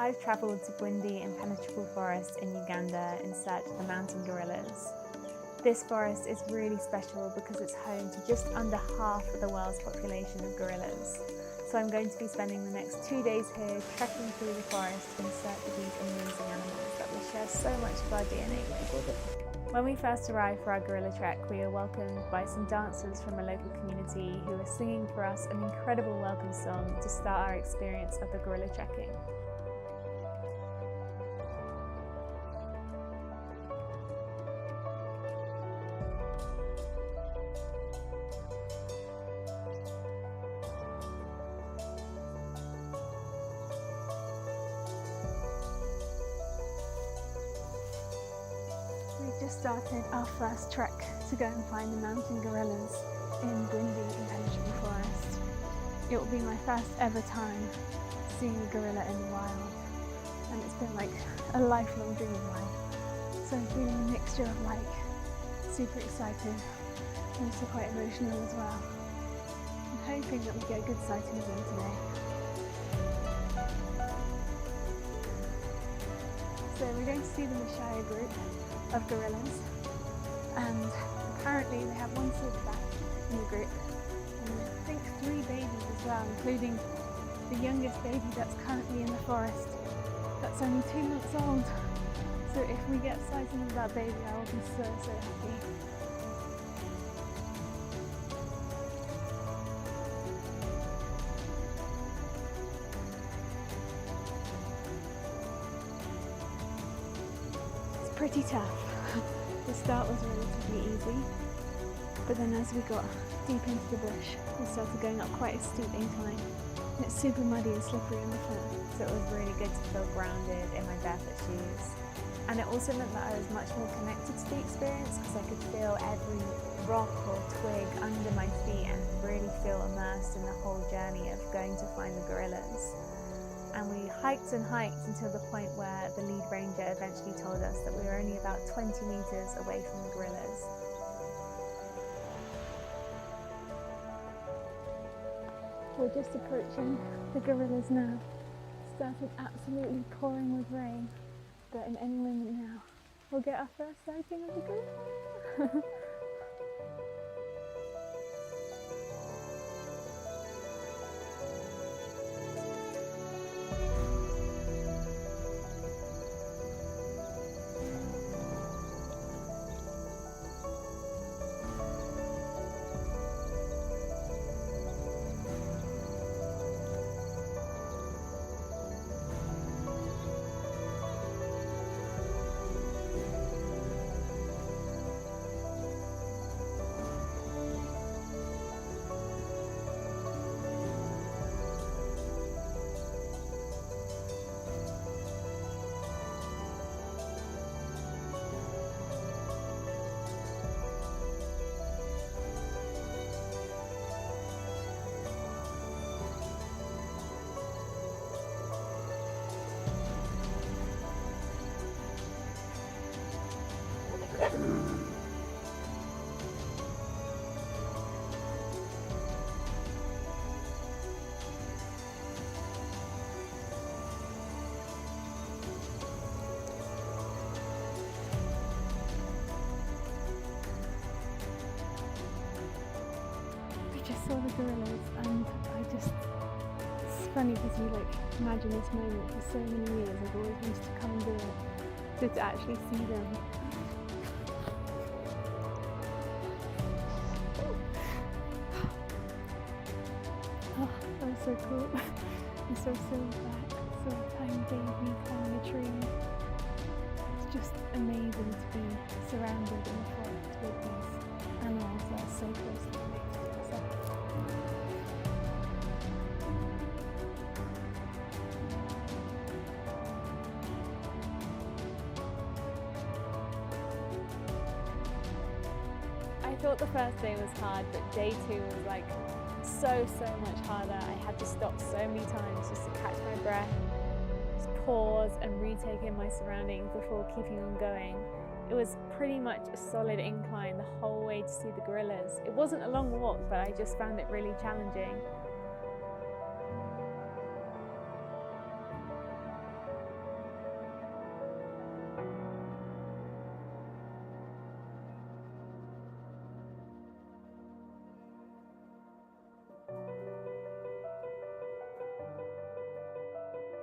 I've travelled to Bwindi Impenetrable forest in Uganda in search of the mountain gorillas. This forest is really special because it's home to just under half of the world's population of gorillas. So I'm going to be spending the next 2 days here trekking through the forest in search of these amazing animals that will share so much of our DNA with. When we first arrived for our gorilla trek, we were welcomed by some dancers from a local community who were singing for us an incredible welcome song to start our experience of the gorilla trekking. We just started our first trek to go and find the mountain gorillas in Bwindi Impenetrable forest. It will be my first ever time seeing a gorilla in the wild, and it's been like a lifelong dream of mine. So I'm feeling a mixture of like super excited and also quite emotional as well. I'm hoping that we get a good sighting of them today. So we're going to see the Mashaya group of gorillas, and apparently they have one silverback in the group, and I think 3 babies as well, including the youngest baby that's currently in the forest that's only 2 months old. So if we get sighting of that baby, I will be so happy. Pretty tough. The start was relatively easy, but then as we got deep into the bush, we started going up quite a steep incline, and it's super muddy and slippery on the foot, so it was really good to feel grounded in my barefoot shoes. And it also meant that I was much more connected to the experience because I could feel every rock or twig under my feet and really feel immersed in the whole journey of going to find the gorillas. And we hiked and hiked until the point where the lead ranger eventually told us that we were only about 20 meters away from the gorillas. We're just approaching the gorillas now. It started absolutely pouring with rain, but in any moment now we'll get our first sighting of the gorilla. Just saw the gorillas, and it's funny because you imagine this moment for so many years. I've always wanted to come and do it, so to actually see them. Oh, that was so cool. And so silverback, so a tiny baby climbing a tree. It's just amazing to be surrounded in the forest with these animals that are so close to me. I thought the first day was hard, but day 2 was so much harder. I had to stop so many times just to catch my breath, just pause and retake in my surroundings before keeping on going. It was pretty much a solid incline the whole way to see the gorillas. It wasn't a long walk, but I just found it really challenging.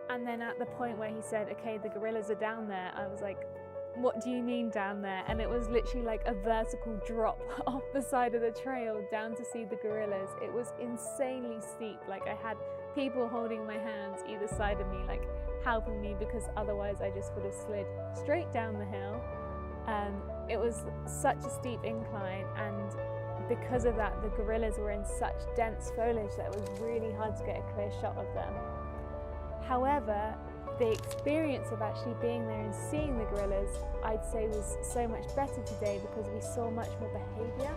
And then at the point where he said, okay, the gorillas are down there, I was like, what do you mean down there? And it was literally like a vertical drop off the side of the trail down to see the gorillas. It was insanely steep. Like I had people holding my hands either side of me, like helping me, because otherwise I just would have slid straight down the hill. It was such a steep incline, and because of that, the gorillas were in such dense foliage that it was really hard to get a clear shot of them. However, the experience of actually being there and seeing the gorillas, I'd say, was so much better today because we saw much more behaviour.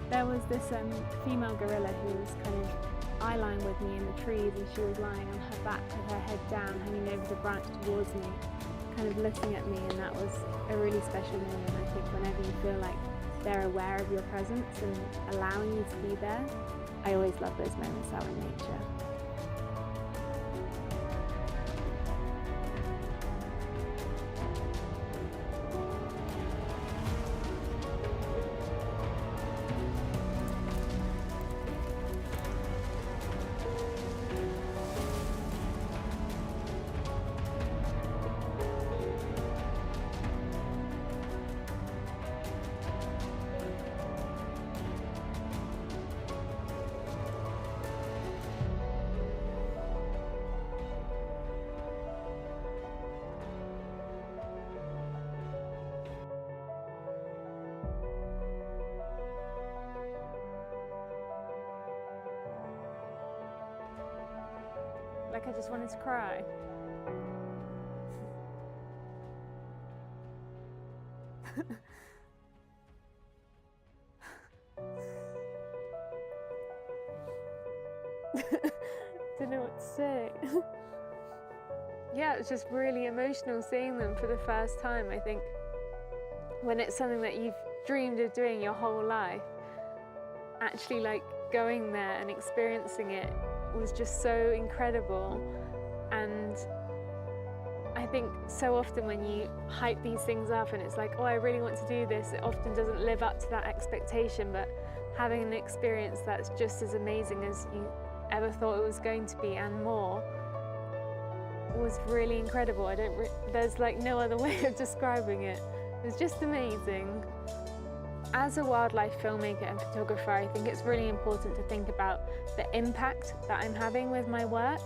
There was this female gorilla who was kind of eye-line with me in the trees, and she was lying on her back with her head down, hanging over the branch towards me, kind of looking at me, and that was a really special moment. I think whenever you feel like they're aware of your presence and allowing you to be there, I always love those moments out in nature. Like I just wanted to cry. Don't know what to say. Yeah, it was just really emotional seeing them for the first time. I think when it's something that you've dreamed of doing your whole life, actually like going there and experiencing it was just so incredible. And I think so often when you hype these things up and it's like, oh, I really want to do this, it often doesn't live up to that expectation, but having an experience that's just as amazing as you ever thought it was going to be and more was really incredible. There's like no other way of describing it. It was just amazing. As a wildlife filmmaker and photographer, I think it's really important to think about the impact that I'm having with my work,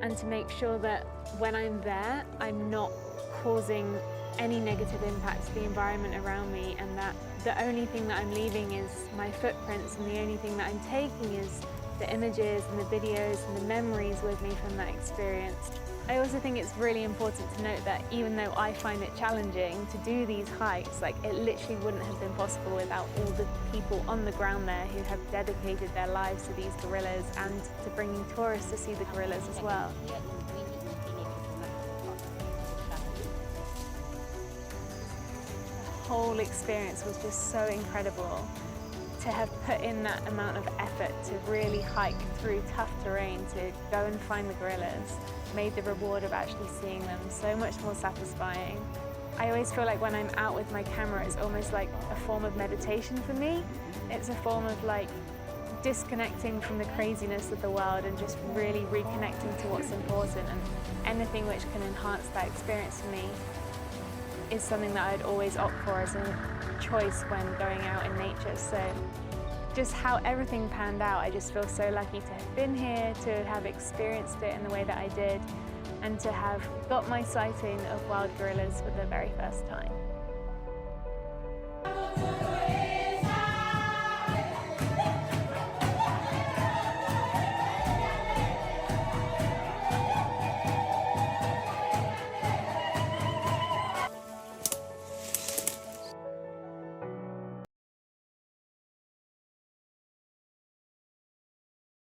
and to make sure that when I'm there, I'm not causing any negative impact to the environment around me, and that the only thing that I'm leaving is my footprints, and the only thing that I'm taking is the images and the videos and the memories with me from that experience. I also think it's really important to note that even though I find it challenging to do these hikes, like it literally wouldn't have been possible without all the people on the ground there who have dedicated their lives to these gorillas and to bringing tourists to see the gorillas as well. The whole experience was just so incredible. To have put in that amount of effort to really hike through tough terrain to go and find the gorillas made the reward of actually seeing them so much more satisfying. I always feel like when I'm out with my camera, it's almost like a form of meditation for me. It's a form of like disconnecting from the craziness of the world and just really reconnecting to what's important, and anything which can enhance that experience for me is something that I'd always opt for as a choice when going out in nature. So just how everything panned out, I just feel so lucky to have been here, to have experienced it in the way that I did, and to have got my sighting of wild gorillas for the very first time.